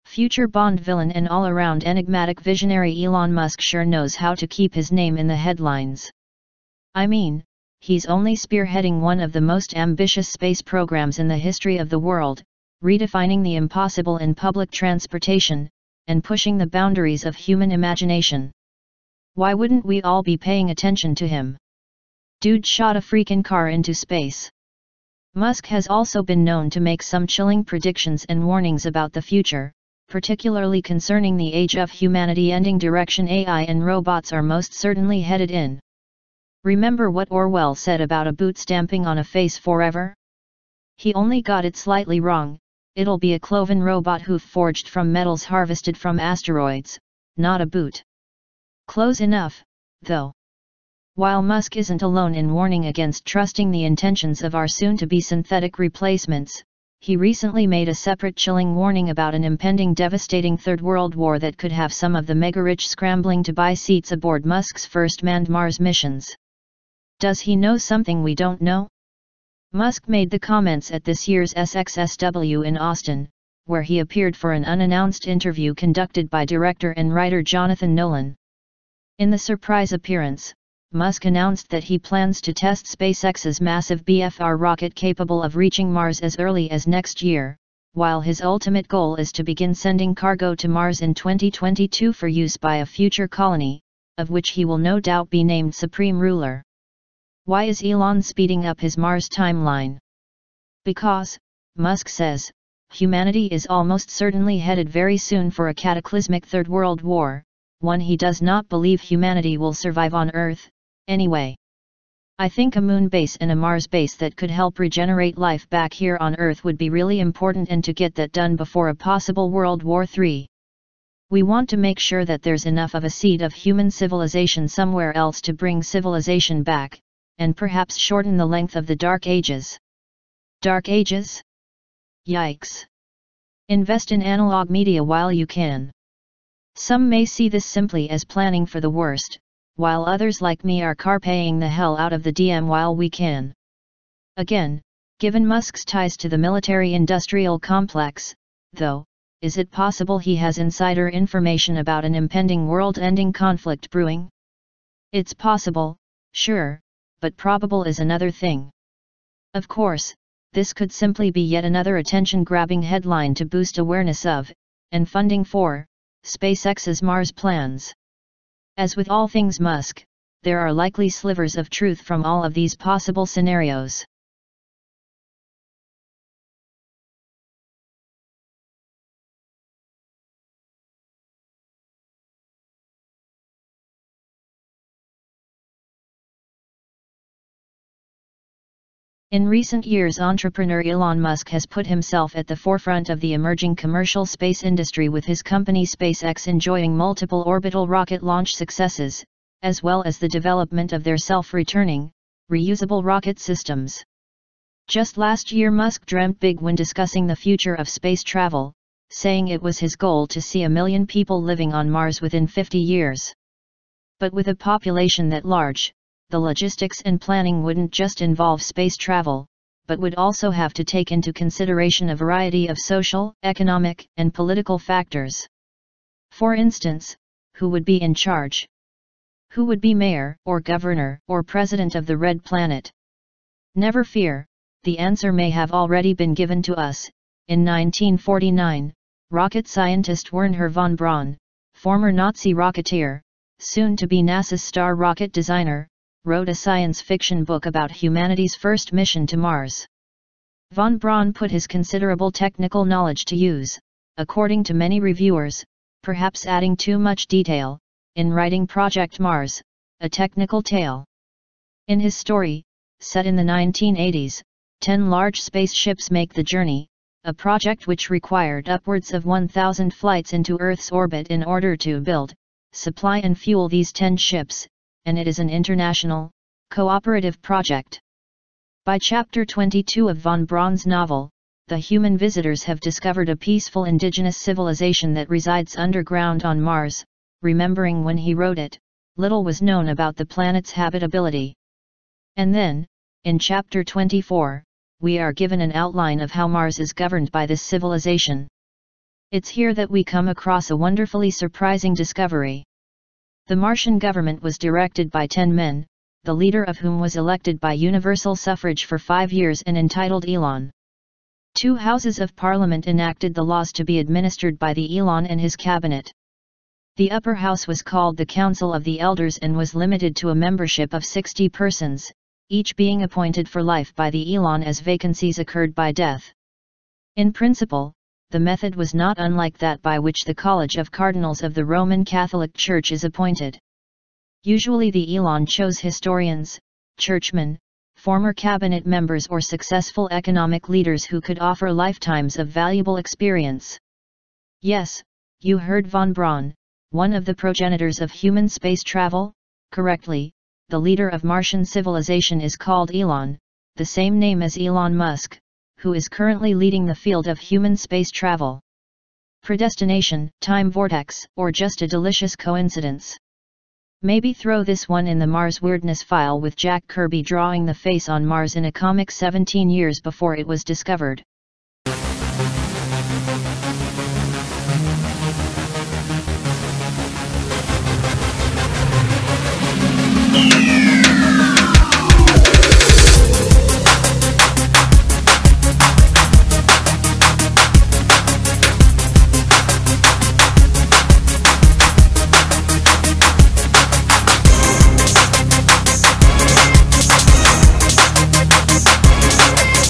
Future Bond villain and all-around enigmatic visionary Elon Musk sure knows how to keep his name in the headlines. I mean, he's only spearheading one of the most ambitious space programs in the history of the world, redefining the impossible in public transportation, and pushing the boundaries of human imagination. Why wouldn't we all be paying attention to him? Dude shot a freaking car into space. Musk has also been known to make some chilling predictions and warnings about the future, particularly concerning the age of humanity ending direction AI and robots are most certainly headed in. Remember what Orwell said about a boot stamping on a face forever? He only got it slightly wrong. It'll be a cloven robot hoof forged from metals harvested from asteroids, not a boot. Close enough, though. While Musk isn't alone in warning against trusting the intentions of our soon-to-be synthetic replacements, he recently made a separate chilling warning about an impending devastating Third World War that could have some of the mega-rich scrambling to buy seats aboard Musk's first manned Mars missions. Does he know something we don't know? Musk made the comments at this year's SXSW in Austin, where he appeared for an unannounced interview conducted by director and writer Jonathan Nolan. In the surprise appearance, Musk announced that he plans to test SpaceX's massive BFR rocket capable of reaching Mars as early as next year, while his ultimate goal is to begin sending cargo to Mars in 2022 for use by a future colony, of which he will no doubt be named Supreme Ruler. Why is Elon speeding up his Mars timeline? Because, Musk says, humanity is almost certainly headed very soon for a cataclysmic Third World War, one he does not believe humanity will survive on Earth, anyway. I think a moon base and a Mars base that could help regenerate life back here on Earth would be really important, and to get that done before a possible World War III. We want to make sure that there's enough of a seed of human civilization somewhere else to bring civilization back, and perhaps shorten the length of the Dark Ages. Dark Ages? Yikes. Invest in analog media while you can. Some may see this simply as planning for the worst, while others like me are carpaying the hell out of the DM while we can. Again, given Musk's ties to the military-industrial complex, though, is it possible he has insider information about an impending world-ending conflict brewing? It's possible, sure, but probable is another thing. Of course, this could simply be yet another attention-grabbing headline to boost awareness of, and funding for, SpaceX's Mars plans. As with all things Musk, there are likely slivers of truth from all of these possible scenarios. In recent years, entrepreneur Elon Musk has put himself at the forefront of the emerging commercial space industry, with his company SpaceX enjoying multiple orbital rocket launch successes, as well as the development of their self-returning, reusable rocket systems. Just last year, Musk dreamt big when discussing the future of space travel, saying it was his goal to see 1 million people living on Mars within 50 years. But with a population that large, the logistics and planning wouldn't just involve space travel, but would also have to take into consideration a variety of social, economic, and political factors. For instance, who would be in charge? Who would be mayor, or governor, or president of the Red Planet? Never fear, the answer may have already been given to us. In 1949, rocket scientist Wernher von Braun, former Nazi rocketeer, soon to be NASA's star rocket designer, wrote a science fiction book about humanity's first mission to Mars. Von Braun put his considerable technical knowledge to use, according to many reviewers, perhaps adding too much detail, in writing Project Mars, a technical tale. In his story, set in the 1980s, 10 large spaceships make the journey, a project which required upwards of 1,000 flights into Earth's orbit in order to build, supply and fuel these 10 ships, and it is an international, cooperative project. By chapter 22 of von Braun's novel, the human visitors have discovered a peaceful indigenous civilization that resides underground on Mars. Remembering when he wrote it, little was known about the planet's habitability. And then, in chapter 24, we are given an outline of how Mars is governed by this civilization. It's here that we come across a wonderfully surprising discovery. The Martian government was directed by 10 men, the leader of whom was elected by universal suffrage for 5 years and entitled Elon. 2 houses of parliament enacted the laws to be administered by the Elon and his cabinet. The upper house was called the Council of the Elders and was limited to a membership of 60 persons, each being appointed for life by the Elon as vacancies occurred by death. In principle, the method was not unlike that by which the College of Cardinals of the Roman Catholic Church is appointed. Usually the Elon chose historians, churchmen, former cabinet members or successful economic leaders who could offer lifetimes of valuable experience. Yes, you heard von Braun, one of the progenitors of human space travel, correctly. The leader of Martian civilization is called Elon, the same name as Elon Musk, who is currently leading the field of human space travel. Predestination, time vortex, or just a delicious coincidence? Maybe throw this one in the Mars weirdness file with Jack Kirby drawing the face on Mars in a comic 17 years before it was discovered.